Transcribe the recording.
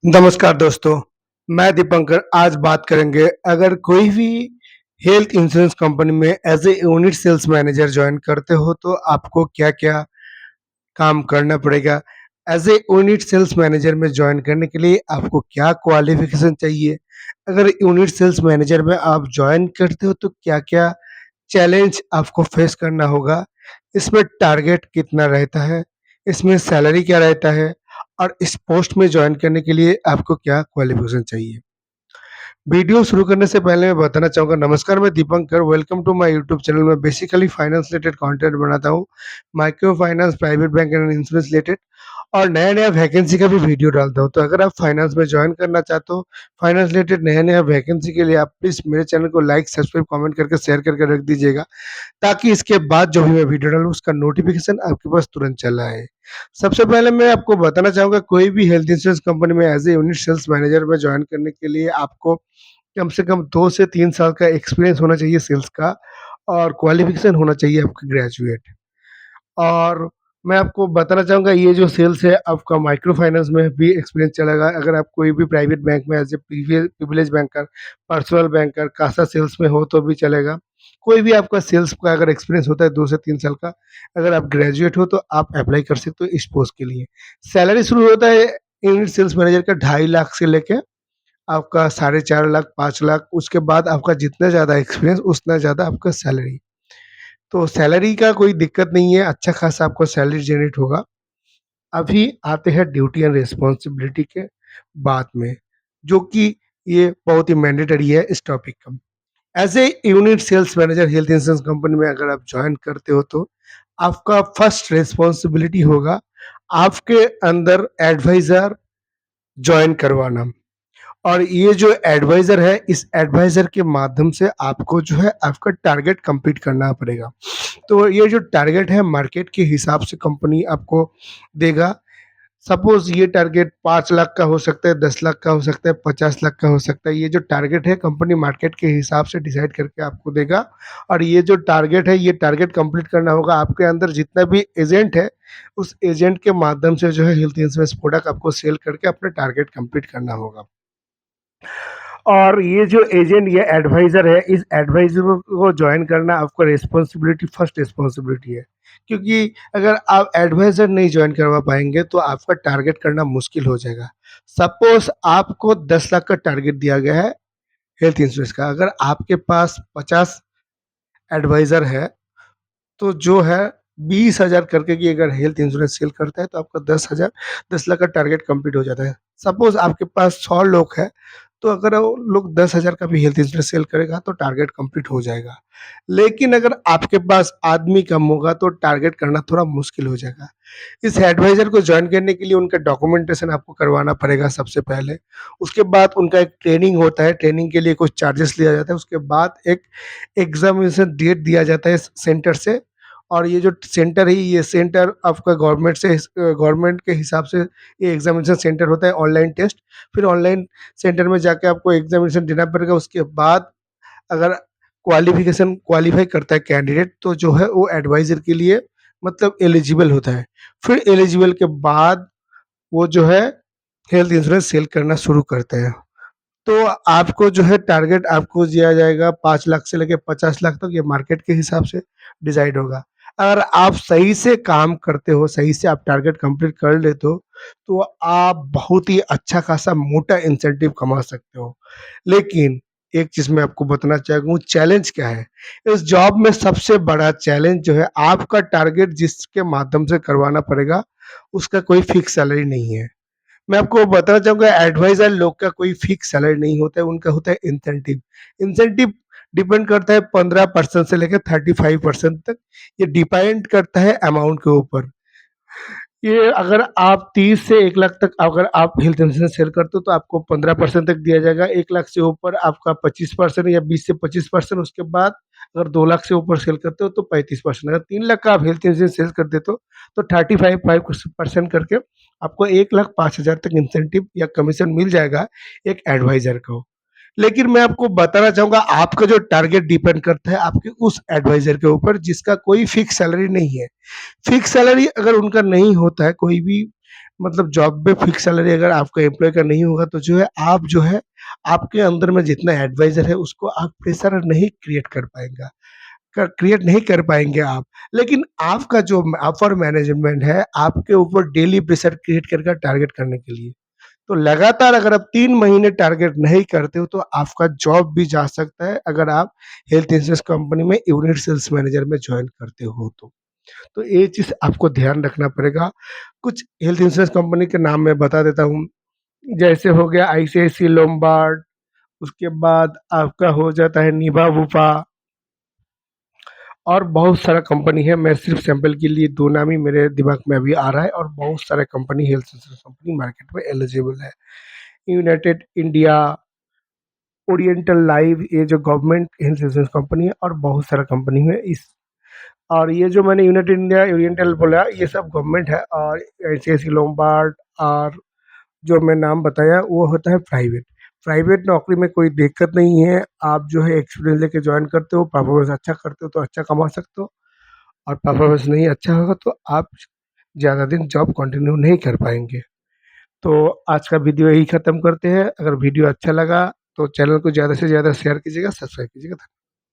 नमस्कार दोस्तों, मैं दीपंकर आज बात करेंगे अगर कोई भी हेल्थ इंश्योरेंस कंपनी में as a unit sales manager join करते हो तो आपको क्या-क्या काम करना पड़ेगा? As a unit sales manager में जॉइन करने के लिए आपको क्या क्वालिफ़िकेशन चाहिए? अगर यूनिट सेल्स मैनेजर में आप जॉइन करते हो तो क्या-क्या चैलेंज आपको फेस करना होगा? इसमें टारगेट कितना रहता है? इसमें सैलरी क्या रहता है? और इस पोस्ट में जॉइन करने के लिए आपको क्या क्वालिफ़िकेशन चाहिए? वीडियो शुरू करने से पहले मैं बताना चाहूँगा नमस्कार मैं Dipankar welcome to my YouTube channel मैं बेसिकली फाइनेंस रिलेटेड कंटेंट बनाता हूँ। Micro finance, private bank and insurance related और नया-नया वैकेंसी का भी वीडियो डालता हूँ। तो अगर आप फाइनेंस में जॉइन करना चाहते हो, फाइनेंस रिलेटेड नया-नया वैकेंसी के लिए आप प्लीज़ मेरे चैनल को लाइक, सब्सक्राइब, कमेंट करके शेयर करके रख दीजिएगा। ताकि इसके बाद जो भी मैं वीडियो डालूँ उसका नोटिफ़िकेशन आपके पास तुरंत चला आए। सबसे पहले मैं आपको बताना चाहूँगा कोई भी हेल्थ इंश्योरेंस कंपनी में as a unit sales manager में जॉइन करने के लिए आपको कम से कम 2 से 3 साल का एक्सपीरियंस होना चाहिए सेल्स का और क्वालिफ़िकेशन होना चाहिए आपका ग्रेजुएट। और मैं आपको बताना चाहूँगा ये जो सेल्स है आपका माइक्रो फाइनेंस में भी एक्सपीरियंस चलेगा। अगर आप कोई भी प्राइवेट बैंक में as a privilege banker, personal banker, CASA sales में हो तो भी चलेगा। कोई भी आपका सेल्स का अगर एक्सपीरियंस होता है 2 से 3 साल का, अगर आप ग्रेजुएट हो तो आप अप्लाई कर सकते हो इस पोस्ट के लिए। सैलरी शुरू होता है यूनिट सेल्स मैनेजर का 2.5 लाख से लेके आपका 4.5 लाख, 5 लाख उसके बाद आपका जितना ज़्यादा एक्सपीरियंस उतना ज़्यादा आपका सैलरी। तो सैलरी का कोई दिक्कत नहीं है, अच्छा खासा आपको सैलरी जनरेट होगा। अभी आते हैं ड्यूटी एंड रिस्पॉन्सिबिलिटी के बात में, जो कि ये बहुत ही मैंडेटरी है इस टॉपिक का। As a unit sales manager health insurance company में अगर आप जॉइन करते हो तो आपका फर्स्ट रिस्पॉन्सिबिलिटी होगा आपके अंदर एडवाइज़र जॉइन करवाना। और ये जो एडवाइज़र है, इस एडवाइज़र के माध्यम से आपको जो है आपका टारगेट कंप्लीट करना पड़ेगा। तो ये जो टारगेट है मार्केट के हिसाब से कंपनी आपको देगा। सपोज़ ये टारगेट 5 लाख का हो सकता है, 10 लाख का हो सकता है, 50 लाख का हो सकता है। ये जो टारगेट है कंपनी मार्केट के हिसाब से डिसाइड करके आपको देगा और ये जो टारगेट है, ये टारगेट कंप्लीट करना होगा। आपके अंदर जितना भी एजेंट है, उस एजेंट के माध्यम से जो है हेल्थ इंश्योरेंस प्रोडक्ट आपको सेल करके अपना टारगेट कंप्लीट करना होगा। और ये जो एजेंट या एडवाइज़र है, इस एडवाइज़र को जॉइन करना आपका रिस्पॉन्सिबिलिटी फर्स्ट रिस्पॉन्सिबिलिटी है। क्योंकि अगर आप एडवाइज़र नहीं जॉइन करवा पाएँगे, तो आपका टारगेट करना मुश्किल हो जाएगा। सपोज़ आपको 10 लाख का टारगेट दिया गया है हेल्थ इंश्योरेंस का, अगर आपके पास 50 एडवाइज़र है, तो जो है 20,000 करके की अगर हेल्थ इंश्योरेंस सेल करता है, तो आपका 10 लाख का टारगेट कंप्लीट हो जाता है। सपोज़ आपके पास 100 लोग हैं, तो अगर वो लोग 10,000 का भी हेल्थ इंश्योरेंस सेल करेगा तो टारगेट कंप्लीट हो जाएगा। लेकिन अगर आपके पास आदमी कम होगा तो टारगेट करना थोड़ा मुश्किल हो जाएगा। इस एडवाइज़र को जॉइन करने के लिए उनका डॉक्यूमेंटेशन आपको करवाना पड़ेगा सबसे पहले। उसके बाद उनका एक ट्रेनिंग होता है, ट्रेनिंग के लिए कुछ चार्जेस लिया जाता है। उसके बाद एक एग्ज़ामिनेशन डेट दिया जाता है सेंटर से और ये जो सेंटर है, ये सेंटर आपका गवर्नमेंट से गवर्नमेंट के हिसाब से ये एग्ज़ामिनेशन सेंटर होता है ऑनलाइन टेस्ट। फिर ऑनलाइन सेंटर में जाके आपको एग्ज़ामिनेशन देना पड़ेगा। उसके बाद अगर क्वालीफ़ाई करता है कैंडिडेट तो जो है वो एडवाइज़र के लिए मतलब एलिजिबल होता है। फिर एलिजिबल के बाद वो जो है हेल्थ इंश्योरेंस सेल करना शुरू करते हैं। तो आपको जो है टारगेट आपको दिया जाएगा 5 लाख से लेके 50 लाख तक, ये मार्केट के हिसाब से डिसाइड होगा। अगर आप सही से काम करते हो, सही से आप टारगेट कंप्लीट कर लेते हो, तो आप बहुत ही अच्छा खासा मोटा इंसेंटिव कमा सकते हो। लेकिन एक चीज़ मैं आपको बताना चाहूँगा चैलेंज क्या है? इस जॉब में सबसे बड़ा चैलेंज जो है आपका टारगेट जिसके माध्यम से करवाना पड़ेगा, उसका कोई फिक्स सैलरी नहीं है। मैं आपको बताना चाहूँगा एडवाइज़र लोग का कोई फिक्स सैलरी नहीं होता है, उनका होता है इंसेंटिव। इंसेंटिव डिपेंड करता है 15% से लेकर 35% तक, ये डिपेंड करता है अमाउंट के ऊपर। ये अगर आप 30 से 1 लाख तक अगर आप हेल्थ इंश्योरेंस सेल करते हो तो आपको 15% तक दिया जाएगा, 1 लाख से ऊपर आपका 25% या 20 से 25%, उसके बाद अगर 2 लाख से ऊपर सेल करते हो तो 35%, अगर 3 लाख का आप हेल्थ इंश्योरेंस सेल कर देते हो तो 35% करके आपको 1,05,000 तक इंसेंटिव या कमीशन मिल जाएगा एक एडवाइज़र को। लेकिन मैं आपको बताना चाहूँगा आपका जो टारगेट डिपेंड करता है आपके उस एडवाइज़र के ऊपर जिसका कोई फिक्स सैलरी नहीं है। फिक्स सैलरी अगर उनका नहीं होता है, कोई भी मतलब जॉब पे फिक्स सैलरी अगर आपका एम्प्लॉयी का नहीं होगा तो जो है आप जो है आपके अंदर में जितना एडवाइज़र है उसको आप प्रेशर नहीं क्रिएट कर पाएँगा क्रिएट नहीं कर पाएँगे आप। लेकिन आपका जो अपर मैनेजमेंट है आपके ऊपर डेली प्रेशर क्रिएट करेगा टारगेट करने के लिए। तो लगातार अगर आप 3 महीने टारगेट नहीं करते हो तो आपका जॉब भी जा सकता है अगर आप हेल्थ इंश्योरेंस कंपनी में यूनिट सेल्स मैनेजर में जॉइन करते हो तो। तो ये चीज़ आपको ध्यान रखना पड़ेगा। कुछ हेल्थ इंश्योरेंस कंपनी के नाम मैं बता देता हूँ, जैसे हो गया आईसीआईसी लोम्बार्ड, उसके बाद आपका हो जाता है निभा-बुपा और बहुत सारा कंपनी है। मैं सिर्फ़ सैंपल के लिए 2 नाम ही मेरे दिमाग में अभी आ रहा है और बहुत सारे company health insurance company market में एलिजिबल है। यूनाइटेड इंडिया, ओरिएंटल लाइफ ये जो गवर्नमेंट हेल्थ इंश्योरेंस कंपनी है और बहुत सारा कंपनी है इस और ये जो मैंने यूनाइटेड इंडिया, ओरिएंटल बोला ये सब गवर्नमेंट है और आईसीआईसी लोम्बार्ड और जो मैं नाम बताया वो होता है प्राइवेट। प्राइवेट नौकरी में कोई दिक्कत नहीं है, आप जो है एक्सपीरियंस लेके जॉइन करते हो, परफॉर्मेंस अच्छा करते हो तो अच्छा कमा सकते हो और परफॉर्मेंस नहीं अच्छा होगा तो आप ज़्यादा दिन जॉब कंटिन्यू नहीं कर पाएँगे। तो आज का वीडियो यही ख़त्म करते हैं। अगर वीडियो अच्छा लगा तो चैनल को ज़्यादा से ज़्यादा शेयर कीजिएगा, सब्सक्राइब कीजिएगा।